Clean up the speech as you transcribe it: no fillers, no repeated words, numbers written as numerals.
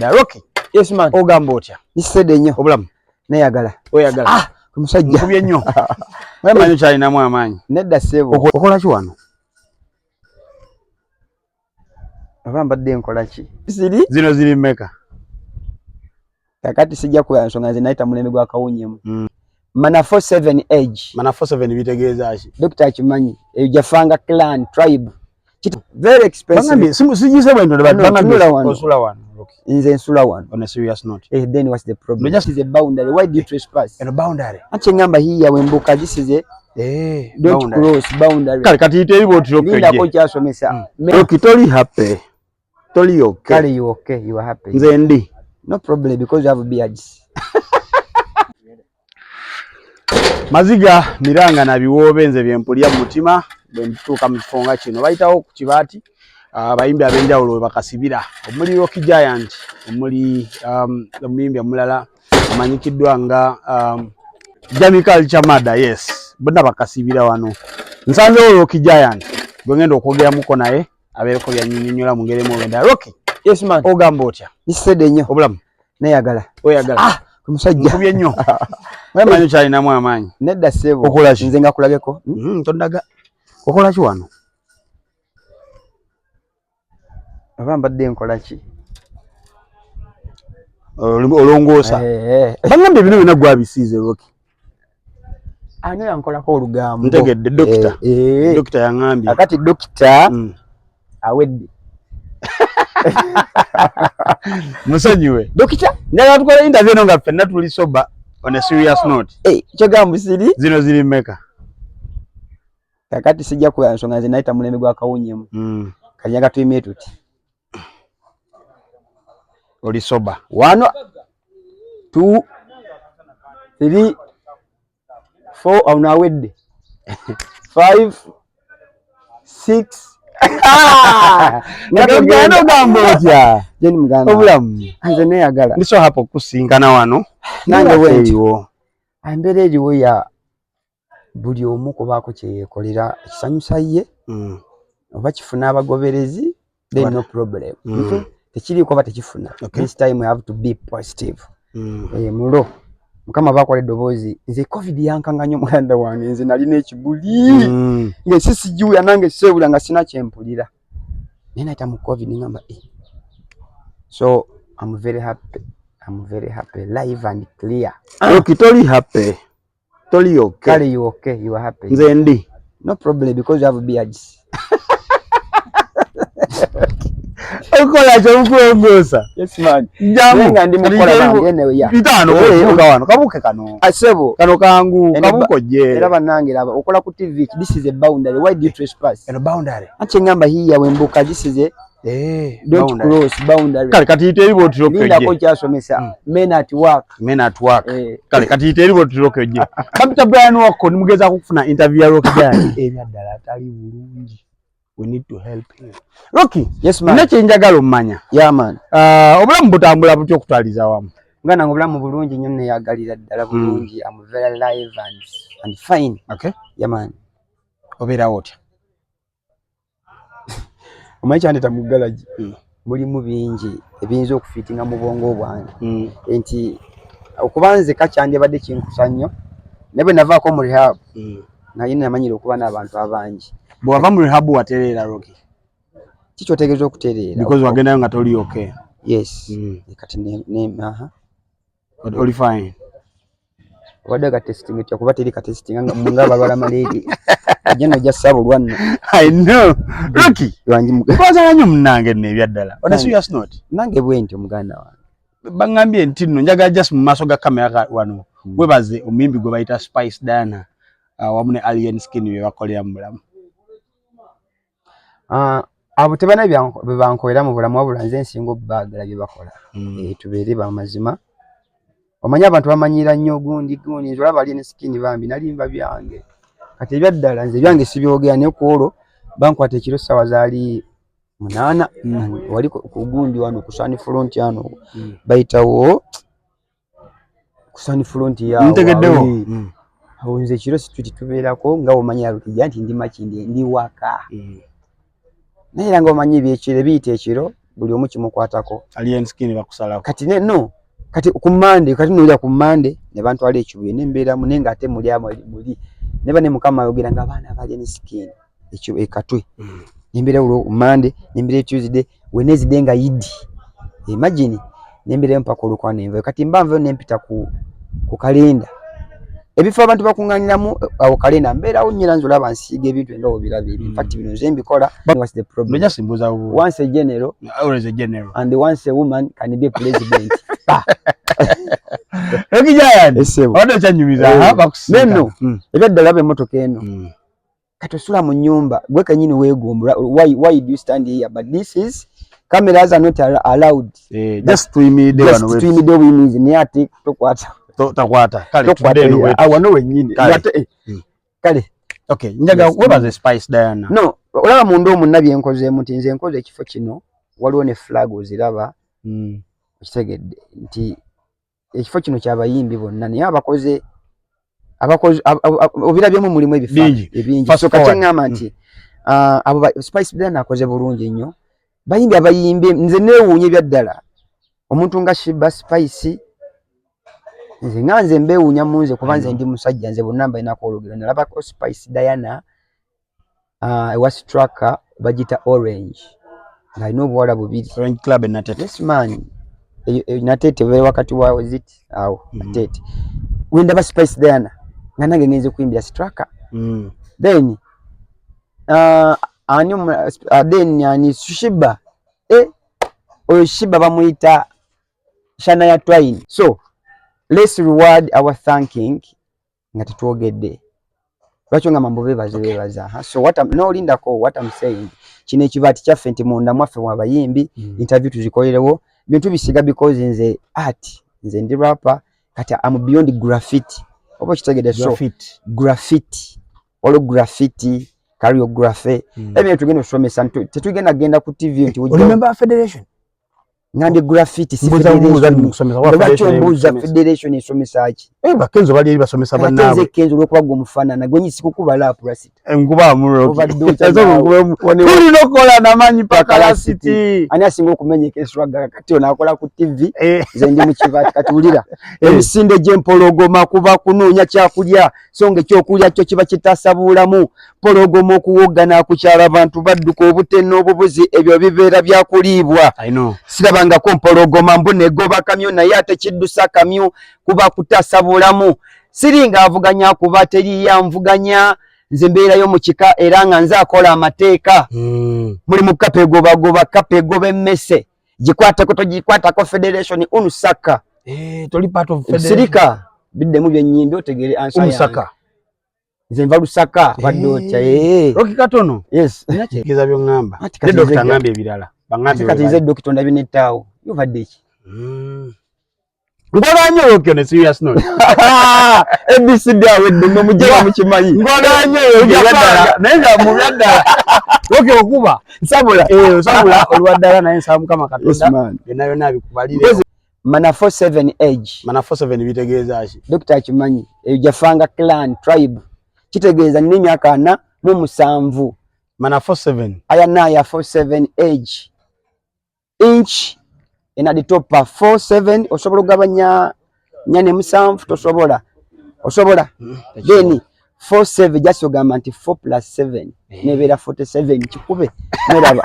Rocky. Yes man. Ogamba otya? Nisede nnyo. Obulamu. Neyagala. Oyagala. Kumusajja. Nkubye nnyo. Wemanyi kyalinamu amaanyi. Nedda ssebo. Okola ki wano? Oba mbadde nkola ki? Siri? Zino ziri mmeka? Kakati sijja kuya nsonga nze nayita mulembe gwa kawunyemu. Mana 47 age. Mana 47 bitegeeza ki? Dr. Akimanyi. Ejafanga clan tribe. Very expensive. Bangambi sijise bwendo bangambi osula wano. Nze nsula wano. On a serious note. Then what's the problem? No, just is a boundary. Why do you trespass? And a boundary. Ache ngamba hiya wembuka this is a don't boundary. Cross boundary. Kati ite ibo tirokeje. Linda ko kyasomesa. Rocky toli happy. Toli okay. Kale you okay, you are happy. Nze ndi. No problem because you have beards. Maziga miranga na biwobe nze byempulya mu mutima bwentuka mu kifonga kino bayitawo ku kibaati abayimbi abenjawulo bakasibira omuli Rocky Giant omuli omuyimbi omulala amanyikiddwa nga Jamical Chamada yes bonna bakasibira wano nsanze Rocky Giant gwengenda okwogera muko naye abeereko byanyinyola mu ngere mu wenda Rocky. Yes man. Ogamba otya? Nisede nnyo. Obulamu. Neyagala. Oyagala. Kumusajja. Nkubye nnyo. Wemanyi kyalinamu amaanyi. Nedda ssebo. Okola ki? Nze ngakulabeko. Tondaga. Okola ki wano? Oba mbadde nkola ki? Olongoosa. Bangambe bino byonna gwabisiize Rocky. Ani yankolako olugambo. Ntegedde dokita. Dokita yangambye. Akati dokita awedde. Musonyiwe. Dokita? Njagala tukola interview eno nga ffenna tuli soba on a serious note. Kyogambu siri? Zino ziri mmeka? Kakati sijja kuya nsonga nze nayita mulembe gwa kawunyemu. Kanyaga tuyimye tuti. Oli soba. 1 2 3 4 au nawedde 5 6 Ngano gambo otya? Jeni muganda. Obulamu. Nze neyagala. Ndiso hapo kusinkana wano. Nange wendiwo. Ambere eriwo ya buli omu kubaako kye yekolera ekisanyusa ye. Oba kifuna abagoberezi then no problem. Tekiriiko ba tekifuna. This time we have to be positive. Mulo Mukama bakola eddoboozi nze covid yankanganya muganda wange nze nalina ekibuli nge sisijuya nange sebula nga sina kyempulira nina ita mu covid ngamba so I'm very happy live and clear. Rocky toli happy toli okay. Kale you okay, you are happy. Nze ndi. No problem because you have beards. Okola kyo mukulongosa. Yes man. Njamu nga ndi mukola bange newe ya. Bitano kuvuga wano kabuke kano. Asebo. Kano kangu kabuko je. Era banange laba okola ku TV this is a boundary. Why do you trespass? And a boundary. Ache ngamba hiya wembuka this is a don't cross boundary. Kale kati ite ibo tirokeje. Linda ko kyasomesa. Men at work. Kale kati ite ibo tirokeje. Kapita Brian wako nimugeza kufuna interview ya Rocky Giant. Ebyaddala atali bulungi. We need to help him. Rocky, yes man. Nnache njagala omanya. Yeah man. Obulamu butambula butyo okutwaliza wamu. Ngana ngobulamu bulungi nnyo neyagalira ddala bulungi. I'm very live and fine. Okay. Yeah man. Obeera otya? Omanyi kyandeta mu garage. Mulimu bingi ebiyinza okufiitinga mu bwongo bwange. Enti okubanze kakyandibadde kinkusa nnyo. Ne bwe navaako mu rehab. Naye namanyira okuba n'abantu abangi. Bwava mu rehab waterera Rocky. Kicho tegezo okuterera. Because wagenda nga toli okay. Yes. Kati ne Oli fine. Wadaga testing etya kuba teri ka testing nga mungaba bala malaria. Ajeno just sabo lwanno. I know. Rocky. Wanji mukaza kanyo mnange ne byaddala. On a serious note. Nange bwenti omuganda wange. Bangambye nti nno njaga just mu maso ga kamera wano. Webaze omimbi gwe bayita Spice Dana. Wamu ne Alien Skin bye bakolera mu bulamu. Abo tebana byankolera mu bulamu wabula nze nsinga obbagala bye bakola. Tubeere bamazima. Omanya abantu bamanyira nnyo gundi nzolaba Alien Skin bambi nalimba byange. Kati ebyaddala nze byange sibyogera ne kwolwo bankwata ekiro sawa zaali 8 wali ku gundi wano ku Sun Front yano bayitawo ku Sun Front yawo. Ntegeddewo. Awo nze ekiro situti tubeerako nga omanya Rocky Giant ndi makindi ndi waka. Naye nga omanyi ebyekiro biyita ekiro buli omu kimukwatako alien skin bakusalako kati no kati ku Monday kati nolya ku Monday ne bantwala ekibuye nembeera munenga ate muli amuli neba ne mukama yogera nga abaana alien skin ekyo ekatwe nembeera ulo Monday nembeera Tuesday Wednesday nga yidi imagine nembeera mpaka olukwana enva kati mbanva nempita ku kalenda ebifo abantu bakunganiramu awo kalenda mbeera onyira nzola bansiige ebintu endawo birabe in fact bino nze mbikola what's the problem just simbuza once a general always a general and once a woman can be a president Rocky Giant odo kyanyumiza bakusinga neno ebyadala be motoka eno katosula mu nyumba gwe kanyini weegombula why do you stand here but this is cameras are not allowed just to immediate one way ni ati tokwata takwata kale tudeno awano wenyini kale okay njaga webaze Spice Diana no olaba mundu omunabye enkoze mutinze enkoze ekifo kino waliwo ne flag oziraba kitegedde nti ekifo kino kyabayimbi bonna naye abakoze obirabyemu mulimu ebingi so kachangama nti abo Spice Diana akoze bulungi nnyo bayimbi abayimbi nze neewuunye byaddala omuntu nga Shiba Spice nze nganze mbewuunya munze kuba nze ndi musajja nze bonna mbalina kwologera nalaba ko Spice Diana was tracker bagita Orange ng'alina obuwala bubiri Orange Club Natete yes man Natete bwe wakati wa ziti awo Natete wenda ba Spice Diana nga nange ngenze kuyimbira tracker then ani Shiba oyo Shiba bamuyita Shania Twain so let's reward our thanking nga tetwogedde lwaki nga mambo bebaza so what I'm no lindako what I'm saying kino ekibati kyaffe nti munda mwaffe mwabayimbi interview tuzikolerewo bintu bisiga because nze art nze ndi rapper kati am beyond graffiti oba kitegede so graffiti graffiti choreography ebyo tugenda osomesa tetugenda genda ku TV nti remember federation ngande graffiti federation isomesa ki bakenzo bali eri basomesa bannaabwe nze kenzo lokwaga omufanana gwenyi sikukuba lapu rasiti enkuba amuro tuli nokola namanyi paka rasiti ani asinga okumenyeka eswaga kati onakola ku TV nze ndi mu kivati kati ulira emisinde gy'empologoma kuba kunoonya kyakulya songa ekyokulya kyo kiba kitasabulamu pologoma okuwogana kukyala abantu badduka obutenno obubuzi ebyo bibeera byakuliibwa sirabanga ko mpologoma mbune goba kamyo naye ate kiddusa kamyo kuba kutasabulamu siringa avuganya kuba teri yamvuganya nze mbeerayo mu kika era nga nze akola amateeka muli mu kape goba emmese gikwatako togikwatako federation unusaka toli part of federation sirika biddemu byennyimbi otegere ansa unusaka nze nva lusaka baddootya Rocky katono yes nakikiza byongamba ne doctor ngambe ebirala bangambe kati nze doctor ndabinetaawo yovadde ki ngola nyo Rocky on a serious note ABCD awedde no mujja mukimanyi ngola nyo yadala nenga mu yadala Rocky okuba nsabula olwadala naye nsamu kama katonda yenayo nabikubalire mana 47 age mana 47 bitegeeza ki doctor akimanyi ejafanga clan tribe kitegeeza nini myaka 47 mana 47 aya naya 47 age inch ina the top 47 osobola gabanya nyane musanvu tosobola osobola then 47 just ogamba nti 4 + 7 nebera 47 kikube neraba